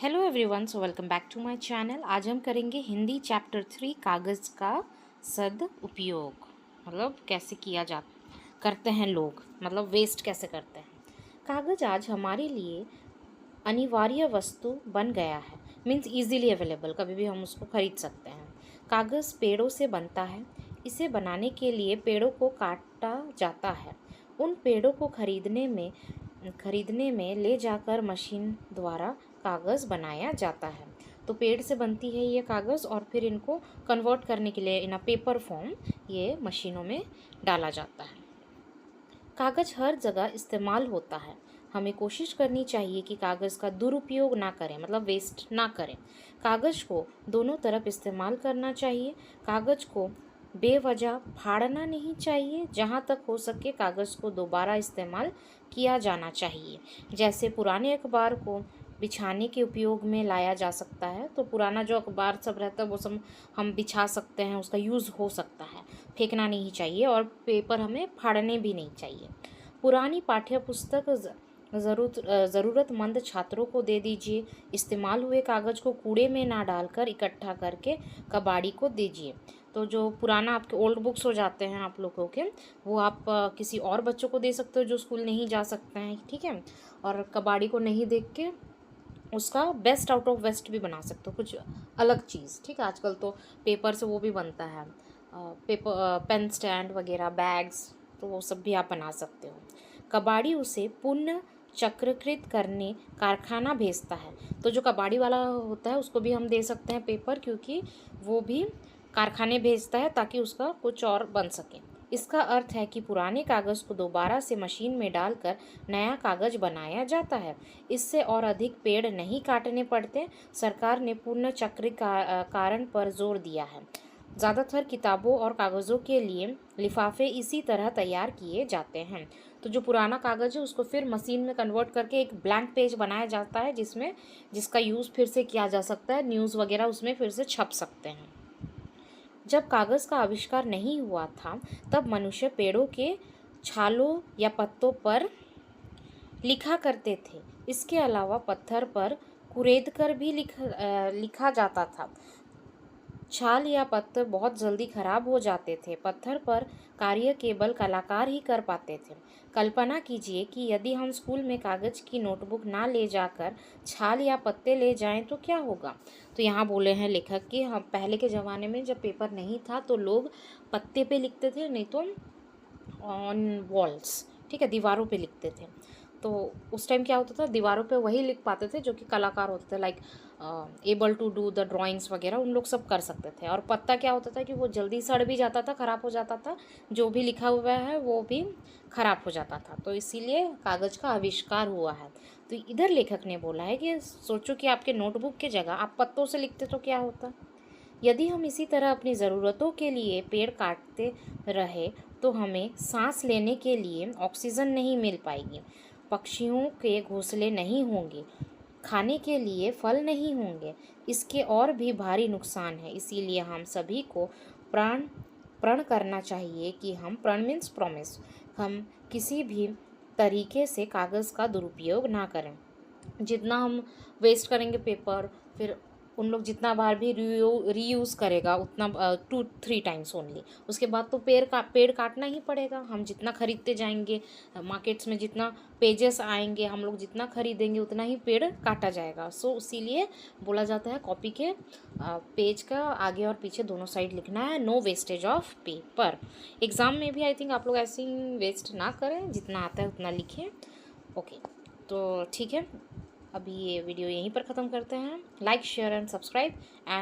Hello everyone, so welcome back to my channel. आज हम करेंगे हिंदी चैप्टर 3 कागज़ का सद उपयोग। मतलब कैसे किया जा करते हैं लोग, मतलब वेस्ट कैसे करते हैं। कागज़ आज हमारे लिए अनिवार्य वस्तु बन गया है। मीन्स इजीली अवेलेबल, कभी भी हम उसको खरीद सकते हैं। कागज़ पेड़ों से बनता है। इसे बनाने के लिए पेड़ों को काटा जाता है। उन पेड़ों को खरीदने में ले जाकर मशीन द्वारा कागज़ बनाया जाता है। तो पेड़ से बनती है ये कागज़ और फिर इनको कन्वर्ट करने के लिए इन अ पेपर फॉर्म ये मशीनों में डाला जाता है। कागज़ हर जगह इस्तेमाल होता है। हमें कोशिश करनी चाहिए कि कागज़ का दुरुपयोग ना करें, मतलब वेस्ट ना करें। कागज़ को दोनों तरफ इस्तेमाल करना चाहिए। कागज़ को बेवजह फाड़ना नहीं चाहिए। जहाँ तक हो सके कागज़ को दोबारा इस्तेमाल किया जाना चाहिए। जैसे पुराने अखबार को बिछाने के उपयोग में लाया जा सकता है, तो पुराना जो अखबार सब रहता है वो सब हम बिछा सकते हैं, उसका यूज़ हो सकता है। फेंकना नहीं चाहिए और पेपर हमें फाड़ने भी नहीं चाहिए। पुरानी पाठ्य पुस्तक ज़रूरतमंद छात्रों को दे दीजिए। इस्तेमाल हुए कागज़ को कूड़े में ना डालकर इकट्ठा करके कबाड़ी को दीजिए। तो जो पुराना आपके ओल्ड बुक्स हो जाते हैं आप लोगों के, वो आप किसी और बच्चों को दे सकते हो जो स्कूल नहीं जा सकते हैं, ठीक है। और कबाड़ी को नहीं देख के उसका बेस्ट आउट ऑफ वेस्ट भी बना सकते हो, कुछ अलग चीज़, ठीक है। आजकल तो पेपर से वो भी बनता है, पेपर पेन स्टैंड वगैरह, बैग्स, तो वो सब भी आप बना सकते हो। कबाड़ी उसे पुनः चक्रीकृत करने कारखाना भेजता है। तो जो कबाड़ी वाला होता है उसको भी हम दे सकते हैं पेपर, क्योंकि वो भी कारखाने भेजता है ताकि उसका कुछ और बन सके। इसका अर्थ है कि पुराने कागज़ को दोबारा से मशीन में डालकर नया कागज़ बनाया जाता है। इससे और अधिक पेड़ नहीं काटने पड़ते। सरकार ने पुनर्चक्रीकरण पर जोर दिया है। ज़्यादातर किताबों और कागज़ों के लिए लिफाफे इसी तरह तैयार किए जाते हैं। तो जो पुराना कागज़ है उसको फिर मशीन में कन्वर्ट करके एक ब्लैंक पेज बनाया जाता है, जिसका यूज़ फिर से किया जा सकता है। न्यूज़ वगैरह उसमें फिर से छप सकते हैं। जब कागज़ का आविष्कार नहीं हुआ था तब मनुष्य पेड़ों के छालों या पत्तों पर लिखा करते थे। इसके अलावा पत्थर पर कुरेदकर भी लिखा जाता था। छाल या पत्थर बहुत जल्दी खराब हो जाते थे। पत्थर पर कार्य केवल कलाकार ही कर पाते थे। कल्पना कीजिए कि यदि हम स्कूल में कागज़ की नोटबुक ना ले जाकर छाल या पत्ते ले जाएं तो क्या होगा। तो यहाँ बोले हैं लेखक कि हम पहले के ज़माने में जब पेपर नहीं था तो लोग पत्ते पे लिखते थे, नहीं तो ऑन वॉल्स, ठीक है, दीवारों पे लिखते थे। तो उस टाइम क्या होता था, दीवारों पे वही लिख पाते थे जो कि कलाकार होते थे, like able to do the drawings वगैरह, उन लोग सब कर सकते थे। और पत्ता क्या होता था कि वो जल्दी सड़ भी जाता था, ख़राब हो जाता था, जो भी लिखा हुआ है वो भी ख़राब हो जाता था। तो इसीलिए कागज़ का आविष्कार हुआ है। तो इधर लेखक ने बोला है कि सोचो कि आपके नोटबुक की जगह आप पत्तों से लिखते तो क्या होता। यदि हम इसी तरह अपनी ज़रूरतों के लिए पेड़ काटते रहे तो हमें सांस लेने के लिए ऑक्सीजन नहीं मिल पाएगी, पक्षियों के घोंसले नहीं होंगे, खाने के लिए फल नहीं होंगे। इसके और भी भारी नुकसान है। इसीलिए हम सभी को प्रण प्रण करना चाहिए कि प्रण मीन्स प्रॉमिस, हम किसी भी तरीके से कागज़ का दुरुपयोग ना करें। जितना हम वेस्ट करेंगे पेपर, फिर उन लोग जितना बार भी रीयूज़ करेगा उतना 2-3 टाइम्स ओनली, उसके बाद तो पेड़ काटना ही पड़ेगा। हम जितना खरीदते जाएंगे मार्केट्स में, जितना पेजेस आएंगे, हम लोग जितना खरीदेंगे उतना ही पेड़ काटा जाएगा। सो इसीलिए बोला जाता है कॉपी के पेज का आगे और पीछे दोनों साइड लिखना है, no wastage of paper. Exam में भी आई थिंक आप लोग ऐसे ही वेस्ट ना करें, जितना आता है उतना लिखें। ओके, तो ठीक है, अभी ये वीडियो यहीं पर ख़त्म करते हैं। Like, share and subscribe and